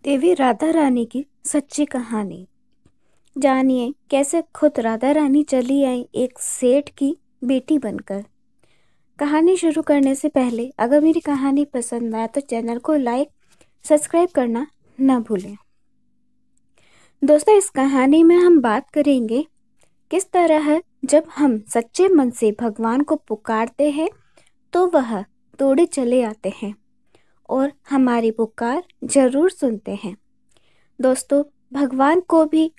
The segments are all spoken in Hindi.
देवी राधा रानी की सच्ची कहानी। जानिए कैसे खुद राधा रानी चली आई एक सेठ की बेटी बनकर। कहानी शुरू करने से पहले अगर मेरी कहानी पसंद आए तो चैनल को लाइक सब्सक्राइब करना ना भूलें। दोस्तों, इस कहानी में हम बात करेंगे किस तरह जब हम सच्चे मन से भगवान को पुकारते हैं तो वह दौड़े चले आते हैं और हमारी पुकार जरूर सुनते हैं। दोस्तों, भगवान को भी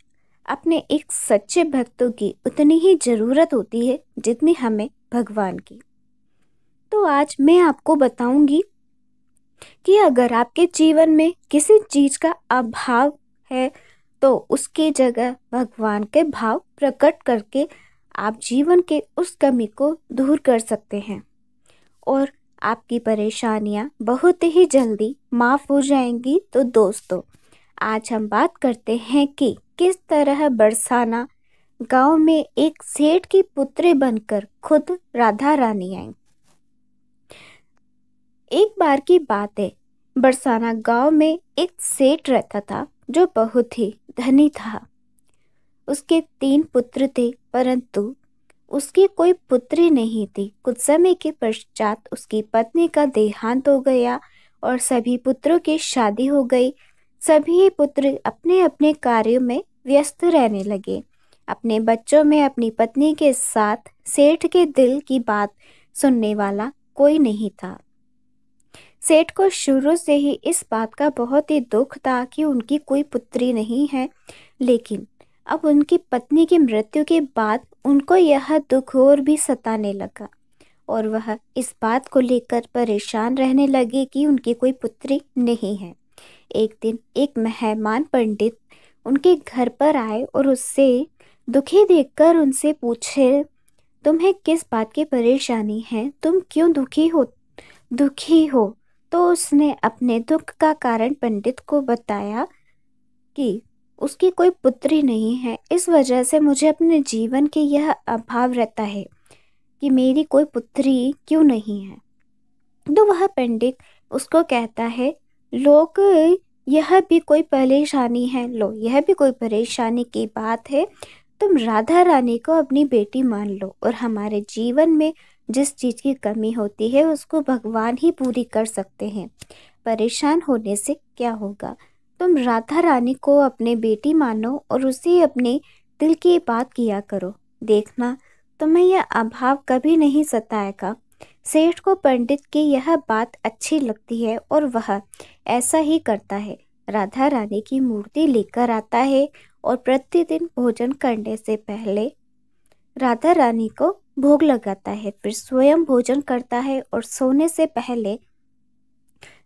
अपने एक सच्चे भक्तों की उतनी ही ज़रूरत होती है जितनी हमें भगवान की। तो आज मैं आपको बताऊंगी कि अगर आपके जीवन में किसी चीज़ का अभाव है तो उसकी जगह भगवान के भाव प्रकट करके आप जीवन के उस कमी को दूर कर सकते हैं और आपकी परेशानियां बहुत ही जल्दी माफ़ हो जाएंगी। तो दोस्तों, आज हम बात करते हैं कि किस तरह बरसाना गांव में एक सेठ की पुत्री बनकर खुद राधा रानी आई। एक बार की बात है, बरसाना गांव में एक सेठ रहता था जो बहुत ही धनी था। उसके 3 पुत्र थे परंतु उसकी कोई पुत्री नहीं थी। कुछ समय के पश्चात उसकी पत्नी का देहांत हो गया और सभी पुत्रों की शादी हो गई। सभी पुत्र अपने अपने कार्यों में व्यस्त रहने लगे। अपने बच्चों में अपनी पत्नी के साथ सेठ के दिल की बात सुनने वाला कोई नहीं था। सेठ को शुरू से ही इस बात का बहुत ही दुख था कि उनकी कोई पुत्री नहीं है, लेकिन अब उनकी पत्नी की मृत्यु के बाद उनको यह दुख और भी सताने लगा और वह इस बात को लेकर परेशान रहने लगे कि उनकी कोई पुत्री नहीं है। एक दिन एक मेहमान पंडित उनके घर पर आए और उससे दुखी देखकर उनसे पूछे, तुम्हें किस बात की परेशानी है? तुम क्यों दुखी हो? तो उसने अपने दुख का कारण पंडित को बताया कि उसकी कोई पुत्री नहीं है, इस वजह से मुझे अपने जीवन के यह अभाव रहता है कि मेरी कोई पुत्री क्यों नहीं है। तो वह पंडित उसको कहता है, लोग यह भी कोई परेशानी है, लो यह भी कोई परेशानी की बात है। तुम राधा रानी को अपनी बेटी मान लो और हमारे जीवन में जिस चीज़ की कमी होती है उसको भगवान ही पूरी कर सकते हैं। परेशान होने से क्या होगा? तुम राधा रानी को अपने बेटी मानो और उसे अपने दिल की बात किया करो, देखना तुम्हें यह अभाव कभी नहीं सताएगा। सेठ को पंडित की यह बात अच्छी लगती है और वह ऐसा ही करता है। राधा रानी की मूर्ति लेकर आता है और प्रतिदिन भोजन करने से पहले राधा रानी को भोग लगाता है, फिर स्वयं भोजन करता है और सोने से पहले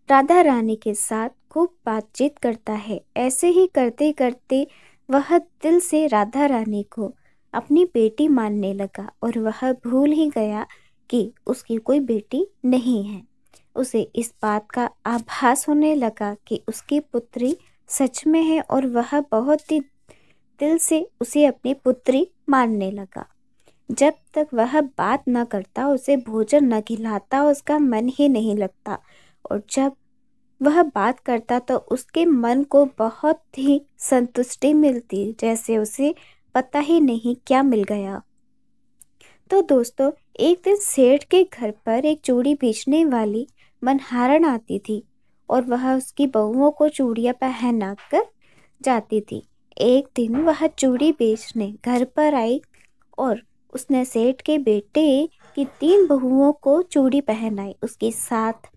राधा रानी के साथ खूब बातचीत करता है। ऐसे ही करते करते वह दिल से राधा रानी को अपनी बेटी मानने लगा और वह भूल ही गया कि उसकी कोई बेटी नहीं है। उसे इस बात का आभास होने लगा कि उसकी पुत्री सच में है और वह बहुत ही दिल से उसे अपनी पुत्री मानने लगा। जब तक वह बात न करता, उसे भोजन न खिलाता, उसका मन ही नहीं लगता और जब वह बात करता तो उसके मन को बहुत ही संतुष्टि मिलती, जैसे उसे पता ही नहीं क्या मिल गया। तो दोस्तों, एक दिन सेठ के घर पर एक चूड़ी बेचने वाली मनहारन आती थी और वह उसकी बहुओं को चूड़ियाँ पहना कर जाती थी। एक दिन वह चूड़ी बेचने घर पर आई और उसने सेठ के बेटे की 3 बहुओं को चूड़ी पहनाई। उसके साथ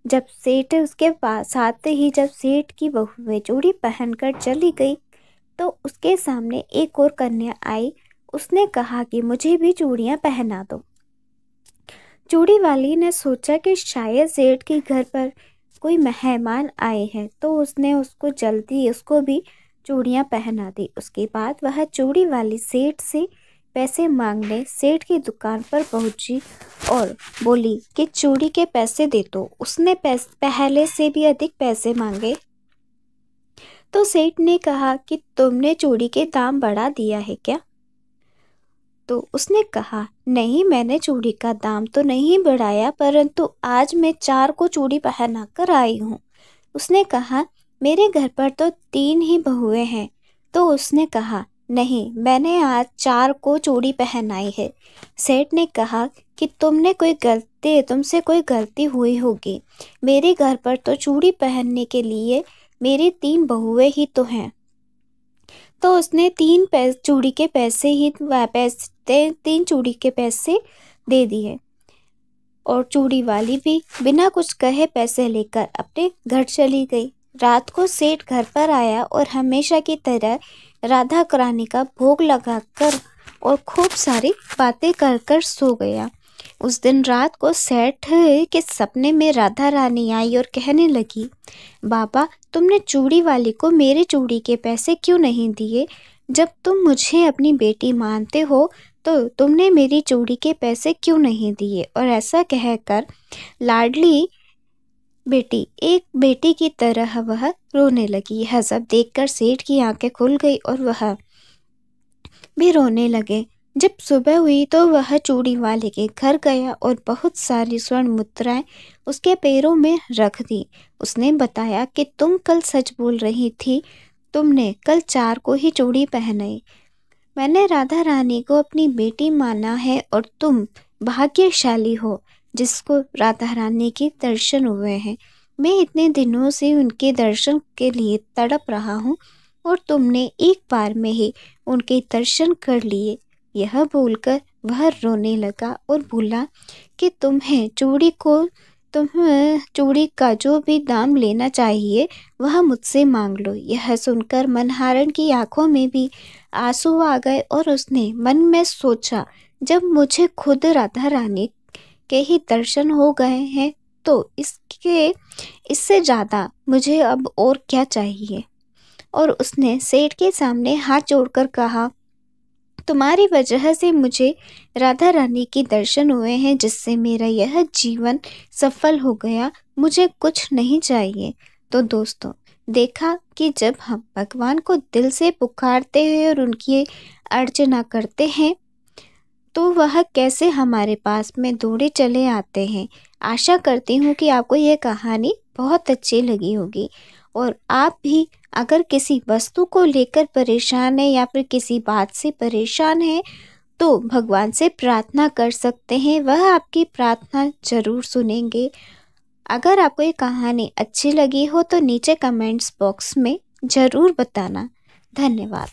जब सेठ उसके साथ ही जब सेठ की बहुएं चूड़ी पहनकर चली गई तो उसके सामने एक और कन्या आई। उसने कहा कि मुझे भी चूड़ियाँ पहना दो। चूड़ी वाली ने सोचा कि शायद सेठ के घर पर कोई मेहमान आए हैं, तो उसने उसको भी चूड़ियाँ पहना दी। उसके बाद वह चूड़ी वाली सेठ से पैसे मांगने सेठ की दुकान पर पहुंची और बोली कि चूड़ी के पैसे दे दो। उसने पहले से भी अधिक पैसे मांगे तो सेठ ने कहा कि तुमने चूड़ी के दाम बढ़ा दिया है क्या? तो उसने कहा, नहीं, मैंने चूड़ी का दाम तो नहीं बढ़ाया, परंतु आज मैं 4 को चूड़ी पहना कर आई हूँ। उसने कहा, मेरे घर पर तो 3 ही बहुएं हैं। तो उसने कहा, नहीं, मैंने आज 4 को चूड़ी पहनाई है। सेठ ने कहा कि तुमसे कोई गलती हुई होगी। मेरे घर पर तो चूड़ी पहनने के लिए मेरी 3 बहुएं ही तो हैं। तो उसने 3 चूड़ी के पैसे ही वापस 3 चूड़ी के पैसे दे दिए और चूड़ी वाली भी बिना कुछ कहे पैसे लेकर अपने घर चली गई। रात को सेठ घर पर आया और हमेशा की तरह राधा रानी का भोग लगाकर और खूब सारी बातें कर कर सो गया। उस दिन रात को सेठ के सपने में राधा रानी आई और कहने लगी, बाबा, तुमने चूड़ी वाली को मेरे चूड़ी के पैसे क्यों नहीं दिए? जब तुम मुझे अपनी बेटी मानते हो तो तुमने मेरी चूड़ी के पैसे क्यों नहीं दिए? और ऐसा कहकर लाडली बेटी एक बेटी की तरह वह रोने लगी। यह सब देखकर सेठ की आंखें खुल गई और वह भी रोने लगे। जब सुबह हुई तो वह चूड़ी वाले के घर गया और बहुत सारी स्वर्ण मुद्राएं उसके पैरों में रख दी। उसने बताया कि तुम कल सच बोल रही थी, तुमने कल 4 को ही चूड़ी पहनाई। मैंने राधा रानी को अपनी बेटी माना है और तुम भाग्यशाली हो जिसको राधा रानी के दर्शन हुए हैं। मैं इतने दिनों से उनके दर्शन के लिए तड़प रहा हूँ और तुमने एक बार में ही उनके दर्शन कर लिए। यह बोलकर वह रोने लगा और बोला कि तुम्हें चूड़ी का जो भी दाम लेना चाहिए वह मुझसे मांग लो। यह सुनकर मनहारन की आंखों में भी आंसू आ गए और उसने मन में सोचा, जब मुझे खुद राधा रानी के ही दर्शन हो गए हैं तो इससे ज़्यादा मुझे अब और क्या चाहिए। और उसने सेठ के सामने हाथ जोड़कर कहा, तुम्हारी वजह से मुझे राधा रानी के दर्शन हुए हैं जिससे मेरा यह जीवन सफल हो गया। मुझे कुछ नहीं चाहिए। तो दोस्तों, देखा कि जब हम भगवान को दिल से पुकारते हैं और उनकी अर्चना करते हैं तो वह कैसे हमारे पास में दौड़े चले आते हैं। आशा करती हूँ कि आपको यह कहानी बहुत अच्छी लगी होगी और आप भी अगर किसी वस्तु को लेकर परेशान है या फिर किसी बात से परेशान है तो भगवान से प्रार्थना कर सकते हैं, वह आपकी प्रार्थना जरूर सुनेंगे। अगर आपको ये कहानी अच्छी लगी हो तो नीचे कमेंट्स बॉक्स में ज़रूर बताना। धन्यवाद।